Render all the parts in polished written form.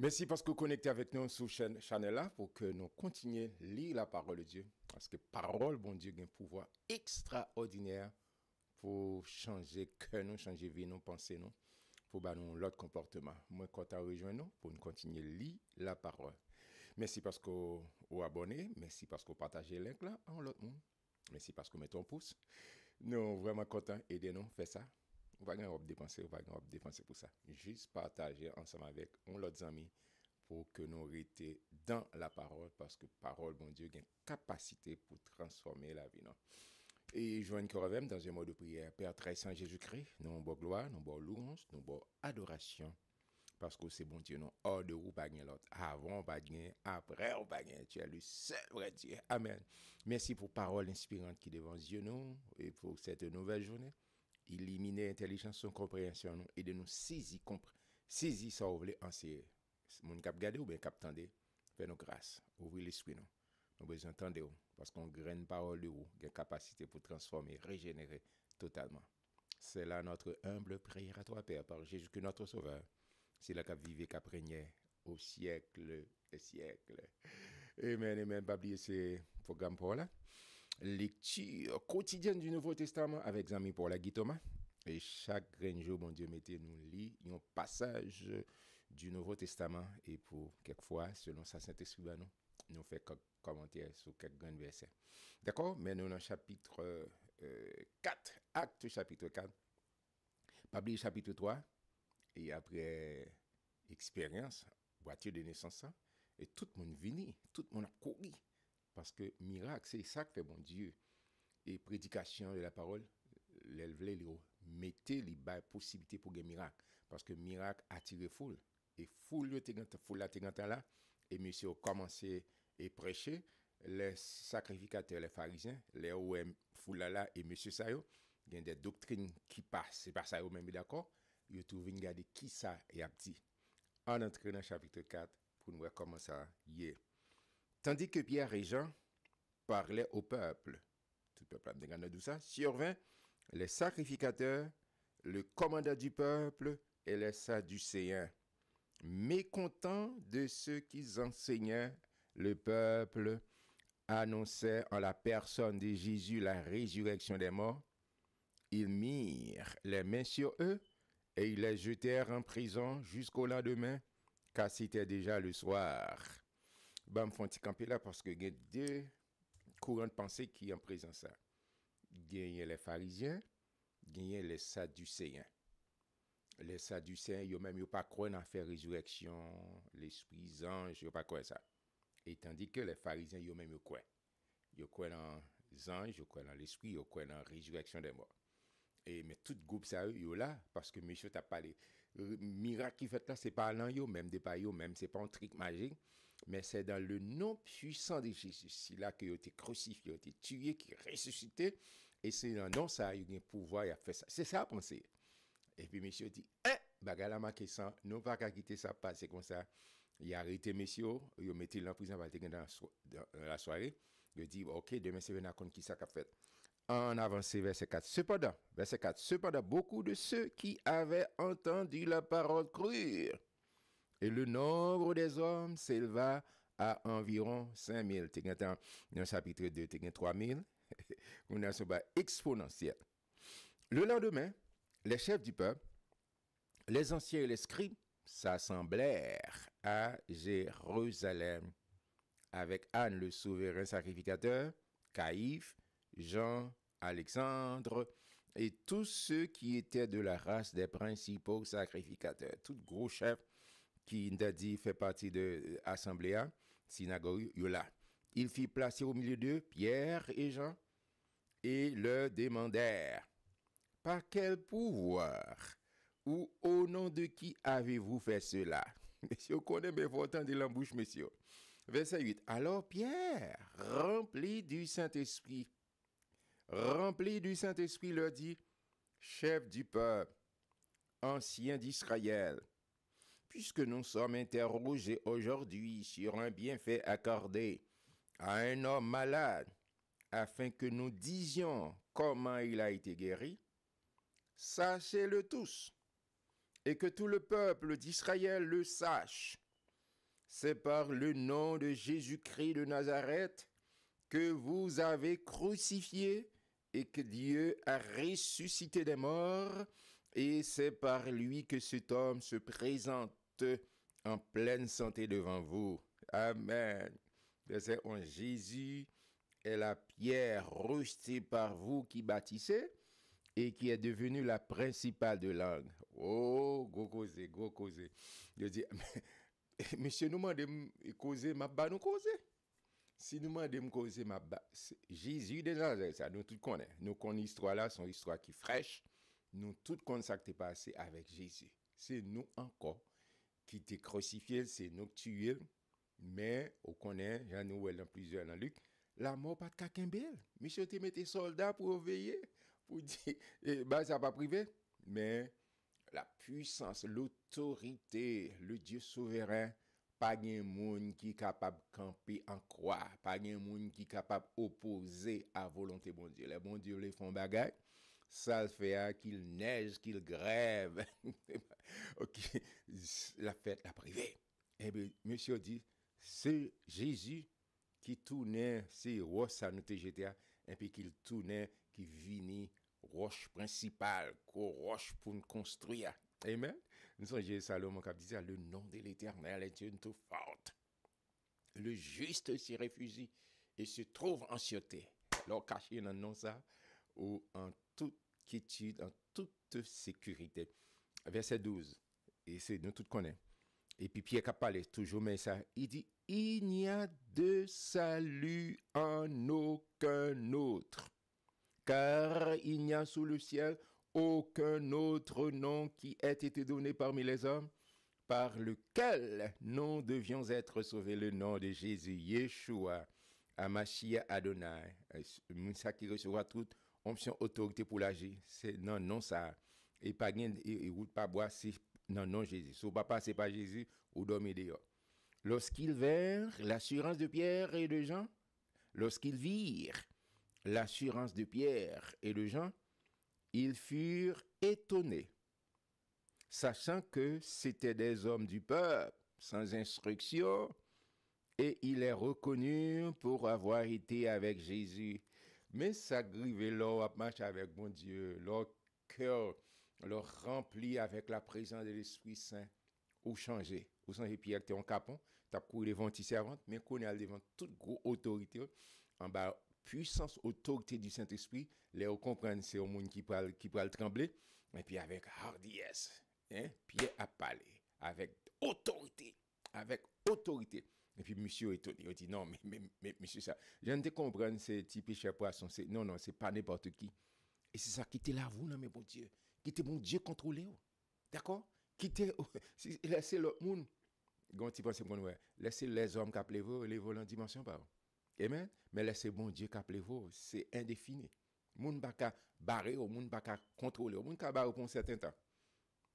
Merci parce que vous connectez avec nous sur cette chaîne-là pour que nous continuions à lire la parole de Dieu. Parce que parole, bon Dieu, a un pouvoir extraordinaire pour changer cœur nous, changer vie nous, penser nous, pour nous l'autre comportement. Moi, quand tu as rejoint nous, pour nous continuer à lire la parole. Merci parce que vous abonnez, merci parce que vous partagez le link là en l'autre monde. Merci parce que vous mettez un pouce. Nous sommes vraiment contents, aidez-nous, faites ça. On va gagner dépenser, on va gagner dépenser pour ça. Juste partager ensemble avec l'autre amis pour que nous restions dans la parole parce que parole, bon Dieu, a une capacité pour transformer la vie. Non? Et joindre Corvem dans un mot de prière. Père très saint Jésus-Christ, nous avons gloire, nous avons louange, nous avons adoration. Parce que c'est bon Dieu, non, hors de vous, pas de l'autre. Avant, on pas de après, on pas de Tu es le seul vrai Dieu. Amen. Merci pour parole inspirante qui devant Dieu, nous, et pour cette nouvelle journée. Éliminer l'intelligence, son compréhension, nous, et de nous saisir ça, vous voulez, en c'est mon cap garder ou bien cap tendre. Fais-nous grâce. Ouvrez l'esprit, nous. Nous besoin d'entendre, parce qu'on graine parole de vous, qui a capacité pour transformer, régénérer totalement. C'est là notre humble prière à toi, Père, par Jésus, que notre Sauveur. C'est là qu'a vivé, qu'a régné au siècle et siècle. Amen, amen. Pas oublier ce programme pour là. Lecture quotidienne du Nouveau Testament avec Zami pour la Thomas. Et chaque jour, bon Dieu, mettez-nous lit un passage du Nouveau Testament. Et pour quelquefois, selon sa Saint-Esprit, nous fait quelques commentaires sur quelques grands versets. D'accord? Mais nous, dans le chapitre 4, acte chapitre 4. Pas oublier chapitre 3. Et après expérience, voiture de naissance, et tout le monde vini, tout le monde a couru. Parce que miracle, c'est ça que fait bon Dieu. Et prédication de la parole, mettez les possibilités pour des miracles. Parce que miracle attire foule. Et foule là, et monsieur a commencé à prêcher. Les sacrificateurs, les pharisiens, les OM foule là, et monsieur Sayo, il y a des doctrines qui passent. C'est pas ça, même d'accord. Vous trouvez une garder qui ça et a dit. En entrant dans le chapitre 4, pour nous voir comment ça y est. Tandis que Pierre et Jean parlaient au peuple, tout le peuple a regardé tout ça, survint les sacrificateurs, le commandant du peuple et les sadducéens, mécontents de ce qu'ils enseignaient, le peuple annonçait en la personne de Jésus la résurrection des morts. Ils mirent les mains sur eux et ils les jetèrent en prison jusqu'au lendemain, car c'était déjà le soir. Ben, me font camper là parce que il y a deux courants de pensée qui en présent ça. Il y a les pharisiens, il y a les sadducéens. Les sadducéens, ils même pas croire dans la résurrection, l'esprit ange, ils pas croire ça. Et tandis que les pharisiens, ils même croient. Ils croient dans les anges, ils croient dans l'esprit, ils croient dans la résurrection des morts. Et mais tout groupe ça yo là parce que monsieur t'a parlé miracle qui fait là c'est pas dans yo même des pas yo même c'est pas un truc magique mais c'est dans le nom puissant de Jésus c'est là que il a été crucifié, il a été tué, qui est ressuscité et c'est dans nom ça il a un pouvoir il a fait ça c'est ça à penser et puis monsieur dit bagala marqué ça non pas qu'à quitter ça passer comme ça il a arrêté monsieur il a mis en prison dans la soirée il dit OK demain c'est venir contre qui ça qu'a fait. En avancé, verset 4. Cependant, beaucoup de ceux qui avaient entendu la parole crurent. Et le nombre des hommes s'éleva à environ 5000. Dans le chapitre 2, 3000. On a ce bas exponentiel. Le lendemain, les chefs du peuple, les anciens et les scribes s'assemblèrent à Jérusalem avec Anne le souverain sacrificateur, Caïphe, Jean, Alexandre et tous ceux qui étaient de la race des principaux sacrificateurs. Tout gros chef qui n'a dit fait partie de l'assemblée, synagogue, là. Il fit placer au milieu d'eux Pierre et Jean et leur demandèrent par quel pouvoir ou au nom de qui avez-vous fait cela? Monsieur, connaît bien votre de l'embouche, monsieur. Verset 8. Alors Pierre, rempli du Saint-Esprit, leur dit, chef du peuple, ancien d'Israël, puisque nous sommes interrogés aujourd'hui sur un bienfait accordé à un homme malade, afin que nous disions comment il a été guéri, sachez-le tous, et que tout le peuple d'Israël le sache. c'est par le nom de Jésus-Christ de Nazareth que vous avez crucifié et que Dieu a ressuscité des morts, et c'est par lui que cet homme se présente en pleine santé devant vous. Amen. Verset 11. Jésus est la pierre rejetée par vous qui bâtissez et qui est devenue la principale de l'angle. Oh, gros causé, gros causé. Je dis, monsieur, nous demandons de causer, ma ba nous causer. Si nous demandons de causer, ma ba, Jésus de Nazareth, ça nous tout connaît. Nous connaissons l'histoire là, son histoire qui est fraîche. Nous tout connaissons ça qui est passé avec Jésus. C'est nous encore qui t'es crucifié, c'est nous qui tué. Mais, on connaît, j'en ai dans plusieurs dans Luc, la mort pas de Kakembel. Monsieur te mette soldat pour veiller, pour dire, bah, ça pas privé. Mais, la puissance, l'autorité, le Dieu souverain, pas de monde qui est capable de camper en croix, pas de monde qui est capable d'opposer à la volonté de bon Dieu. Les bons Dieu les font bagaille, ça le fait qu'il neige, qu'il grève. Ok, la fête, la privée. Eh bien, monsieur dit, c'est Jésus qui tournait, c'est roche ça nous jeté, et puis qu'il tournait, qui vini roche principale, roche pour nous construire. Amen. Nous sommes Salomon qui dit le nom de l'Éternel est une tout forte. Le juste s'y réfugie et se trouve en sûreté. Alors caché dans le nom ça, ou en toute quiétude, en toute sécurité. Verset 12. Et c'est nous tous connaissons. Et puis Pierre qui parle toujours, mais ça, il dit, il n'y a de salut en aucun autre, car il n'y a sous le ciel aucun autre nom qui ait été donné parmi les hommes, par lequel nous devions être sauvés, le nom de Jésus, Yeshua, Amashia Adonai, ça qui recevra toute onction, autorité pour l'agir, c'est non ça, et pas gain, et route pas boire, c'est non Jésus. Si vous ne passez pas Jésus, vous dormez dehors. Lorsqu'ils virent l'assurance de Pierre et de Jean, ils furent étonnés, sachant que c'étaient des hommes du peuple, sans instruction, et ils les reconnurent pour avoir été avec Jésus. Mais ça grivé leur marche avec mon Dieu, leur cœur, leur rempli avec la présence de l'Esprit Saint, ou changer. Ou changer Pierre, t'es en capon, t'as couru devant tes servantes, mais qu'on est devant toute grosse autorité, en bas, puissance, autorité du Saint-Esprit, les comprendre, c'est au monde qui peut trembler, et puis avec hardiesse, hein, Pierre a parlé, avec autorité, Et puis, monsieur est étonné. Il dit, non, mais monsieur, ça, je ne te comprends, c'est type péché poisson. Non, c'est pas n'importe qui. Et c'est ça, quittez la vous, non, mais bon Dieu. Quittez mon Dieu contrôlé. D'accord? Quittez, laissez l'autre monde. Quand tu penses qu'on ouais, laissez les hommes qui appellent vous, les volants en dimension, pas. Amen? Mais laissez bon Dieu qui appelle vous, c'est indéfini. Moun pas qu'à barrer, moun pas qu'à contrôler, moun qu'à barrer pour un certain temps.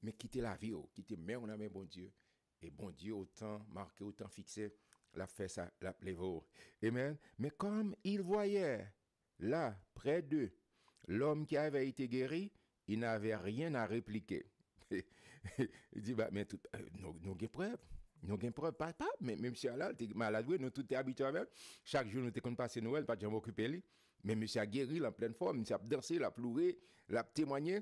Mais quittez la vie, quittez mais on a mais bon Dieu. Et bon Dieu, autant marqué, autant fixé, l'a fait ça, l'a plévo. Amen. Mais comme il voyait là, près d'eux, l'homme qui avait été guéri, il n'avait rien à répliquer. Il dit, bah, mais nous avons preuve. Nous avons preuve, pas, mais même si là, tu es malade, nous tous habitués avec. Chaque jour, nous te passer Noël, pas de jamais occuper lui. Mais monsieur a guéri, en pleine forme, monsieur a dansé, l'a pleuré, l'a témoigné.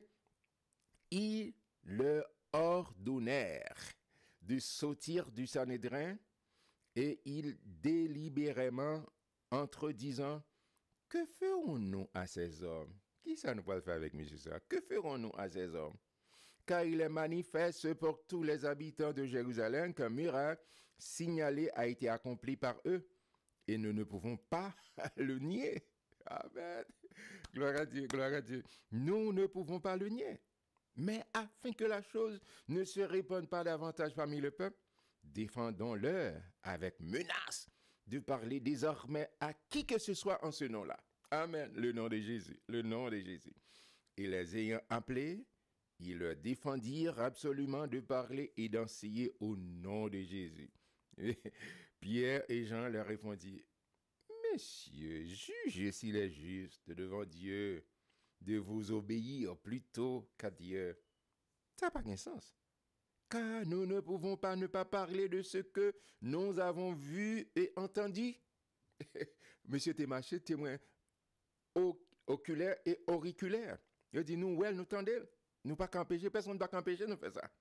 Ils le ordonnèrent de sortir du Sanhédrin et ils délibérément entre disant, que ferons-nous à ces hommes? Qui ça nous va faire avec monsieur ça? Que ferons-nous à ces hommes? Car il est manifeste pour tous les habitants de Jérusalem qu'un miracle signalé a été accompli par eux et nous ne pouvons pas le nier. Amen. Gloire à Dieu, gloire à Dieu. Nous ne pouvons pas le nier. Mais afin que la chose ne se répande pas davantage parmi le peuple, défendons-leur avec menace de parler désormais à qui que ce soit en ce nom-là. Amen. Le nom de Jésus, le nom de Jésus. Et les ayant appelés, ils leur défendirent absolument de parler et d'enseigner au nom de Jésus. Et Pierre et Jean leur répondirent, Messieurs, jugez s'il est juste devant Dieu de vous obéir plutôt qu'à Dieu. Ça n'a pas de sens. car nous ne pouvons pas ne pas parler de ce que nous avons vu et entendu. Monsieur Témaché, témoin oculaire et auriculaire. Il dit, nous, ouais, nous tendez, nous pas qu'empêcher, personne ne va qu'empêcher, nous fait ça.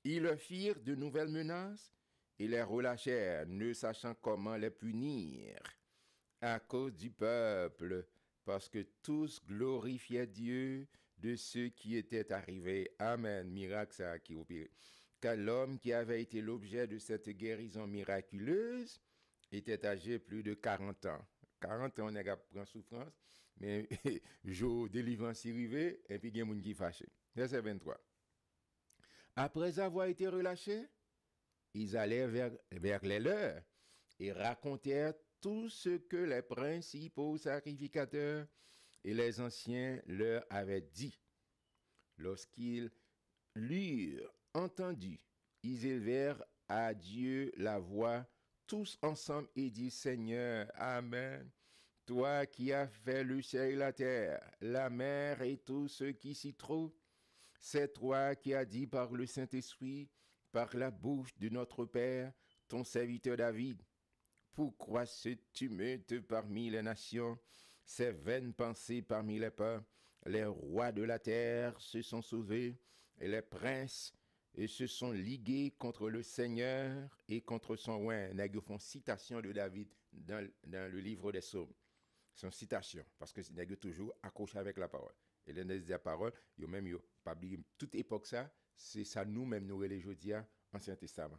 Ils leur firent de nouvelles menaces et les relâchèrent, ne sachant comment les punir à cause du peuple, parce que tous glorifiaient Dieu de ce qui était arrivé. Amen. Miracle, ça qui opéré. Car l'homme qui avait été l'objet de cette guérison miraculeuse était âgé plus de 40 ans. 40 ans, on a pris souffrance, mais jour délivrance arrivé, et puis il y a des gens qui fâché. Verset 23. Après avoir été relâchés, ils allèrent vers les leurs et racontèrent tout ce que les principaux sacrificateurs et les anciens leur avaient dit. Lorsqu'ils l'eurent entendu, ils élevèrent à Dieu la voix tous ensemble et disent, Seigneur, Amen, toi qui as fait le ciel et la terre, la mer et tout ce qui s'y trouve, c'est toi qui as dit par le Saint-Esprit, par la bouche de notre Père, ton serviteur David. Pourquoi ce tumulte parmi les nations, ces vaines pensées parmi les peuples? Les rois de la terre se sont sauvés, et les princes se sont ligués contre le Seigneur et contre son roi. Ils font citation de David dans le livre des Psaumes. C'est une citation, parce que c'est toujours accroché avec la parole. Et les la parole, yo même yo pas oublier toute époque ça, c'est ça nous-mêmes nous les aujourd'hui Ancien Testament.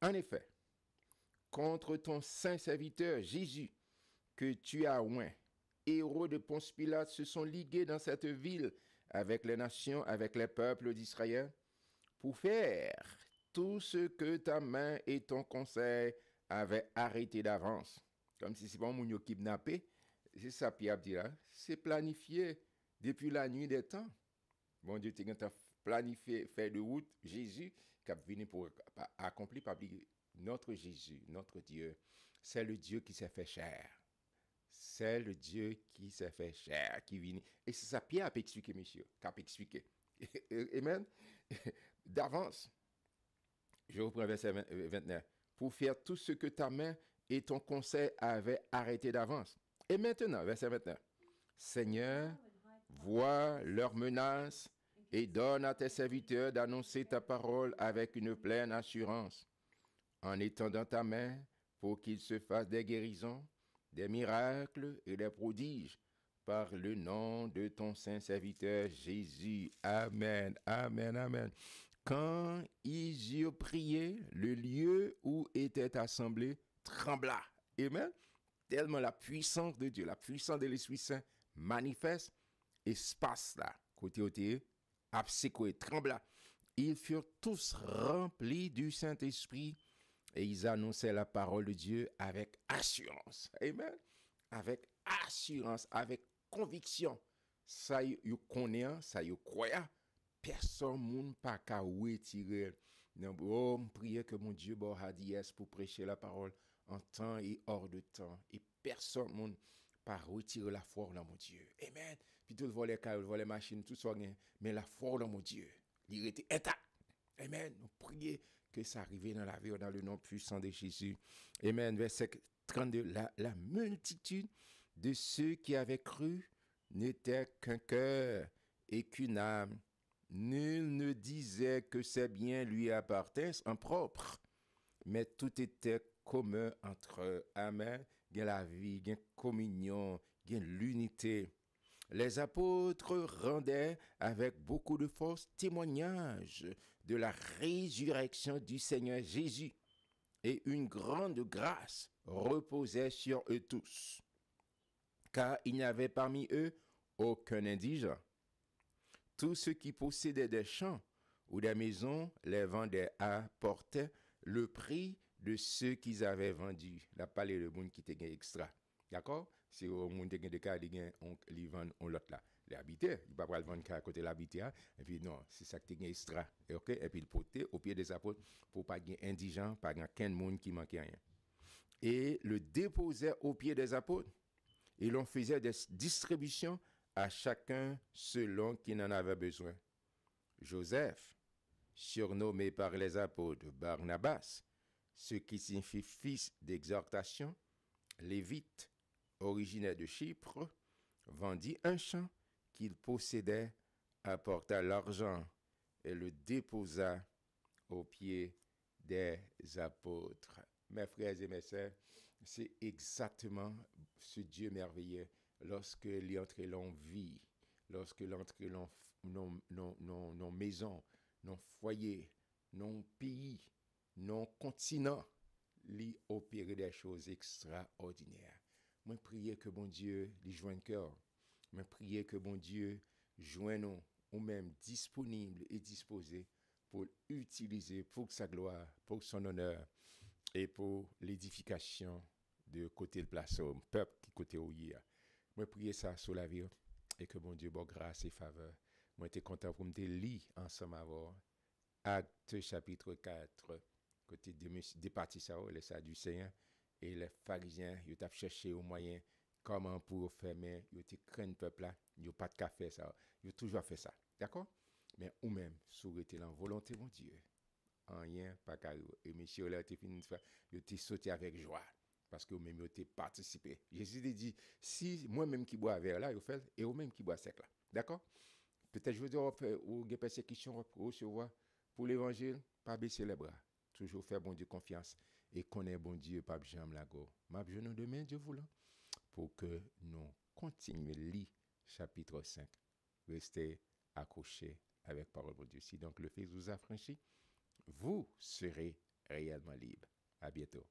En effet, contre ton saint serviteur Jésus que tu as oint, héros de Ponce Pilate se sont ligués dans cette ville avec les nations, avec les peuples d'Israël, pour faire tout ce que ta main et ton conseil avaient arrêté d'avance. Comme si c'est pas un moun kidnappé, c'est ça Pierre dit là, c'est planifié depuis la nuit des temps. Bon Dieu t'a planifié, fait de route Jésus qui a venu pour accomplir par notre Jésus, notre Dieu. C'est le Dieu qui s'est fait chair. C'est le Dieu qui s'est fait chair, qui vient. Et c'est ça Pierre a expliqué, monsieur, qui a expliqué. Amen. D'avance, je reprends verset 29. Pour faire tout ce que ta main et ton conseil avaient arrêté d'avance. Et maintenant, verset 29. Seigneur, vois leurs menaces et donne à tes serviteurs d'annoncer ta parole avec une pleine assurance, en étendant ta main pour qu'ils se fassent des guérisons, des miracles et des prodiges par le nom de ton saint serviteur Jésus. Amen, amen, amen. Quand ils eurent prié, le lieu où était assemblé trembla. Amen. Tellement la puissance de Dieu, la puissance de l'Esprit Saint manifeste, espace là, côté a secoué, trembla. Ils furent tous remplis du Saint-Esprit et ils annonçaient la parole de Dieu avec assurance. Amen. Avec assurance, avec conviction. Ça y connaît, ça y croit. Personne ne peut pas retirer. Oh, prier que mon Dieu a dit yes pour prêcher la parole en temps et hors de temps. Et personne ne peut retirer la foi dans mon Dieu. Amen. Puis tout le volet car les machines, tout ça, mais la foi dans mon Dieu, il était intact. Amen. Nous prions que ça arrive dans la vie, dans le nom puissant de Jésus. Amen. Verset 32. La multitude de ceux qui avaient cru n'était qu'un cœur et qu'une âme. Nul ne disait que ses biens lui appartinssent en propre, mais tout était commun entre eux. Amen. Il y a la vie, il y a la communion, il y a l'unité. Les apôtres rendaient avec beaucoup de force témoignage de la résurrection du Seigneur Jésus, et une grande grâce reposait sur eux tous, car il n'y avait parmi eux aucun indigent. Tous ceux qui possédaient des champs ou des maisons les vendaient à porter le prix de ceux qu'ils avaient vendus. Là, parler de monde qui était extra. D'accord? Si au monde qui des cas, ils vendent l'autre là. Les habitants, ils ne peuvent pas le vendre à côté de l'habitat. Et puis non, c'est ça qui est extra. Okay? Et puis le porter au pied des apôtres pour pas gagner indigent, pas gagner qu'un monde qui manquait rien. Et le déposait au pied des apôtres. Et l'on faisait des distributions à chacun selon qu'il en avait besoin. Joseph, surnommé par les apôtres Barnabas, ce qui signifie fils d'exhortation, Lévite, originaire de Chypre, vendit un champ qu'il possédait, apporta l'argent et le déposa aux pieds des apôtres. Mes frères et mes sœurs, c'est exactement ce Dieu merveilleux lorsque l'entrée l'on vit, lorsque l'entrée nos maisons, nos foyers, nos pays, nos continents, lui opérer des choses extraordinaires. Moi, prier que bon Dieu lui joigne cœur. Moi, prier que bon Dieu joigne nous, ou même disponible et disposé pour utiliser pour sa gloire, pour son honneur et pour l'édification de côté le place au peuple qui côté au hier. Moi, prier ça sur la vie et que bon Dieu, bon grâce et faveur. Moi, j'étais content pour me lire ensemble avant Acte chapitre 4, côté des parties ça, les Sadducéens et les pharisiens, ils ont cherché au moyen comment pour faire, mais ils ont craint le peuple là, ils n'ont pas de café ça, ils ont toujours fait ça, d'accord? Mais ou même, souhaiter la volonté de mon Dieu, en rien, pas carré. Et monsieur là, tu fini de faire, ils ont sauté avec joie, parce que même ils ont participé. Jésus a dit, si moi-même qui bois verre là, ils fait, et eux-mêmes qui bois sec là, d'accord? Peut-être je veux dire, ou des persécutions, recevoir pour l'évangile, pas baisser les bras. Toujours faire bon Dieu confiance et connaître bon Dieu, pas jamais la go. Ma nous demain, Dieu voulant, pour que nous continuions lire chapitre 5. Restez accrochés avec parole de Dieu. Si donc le Fils vous a franchi, vous serez réellement libre. À bientôt.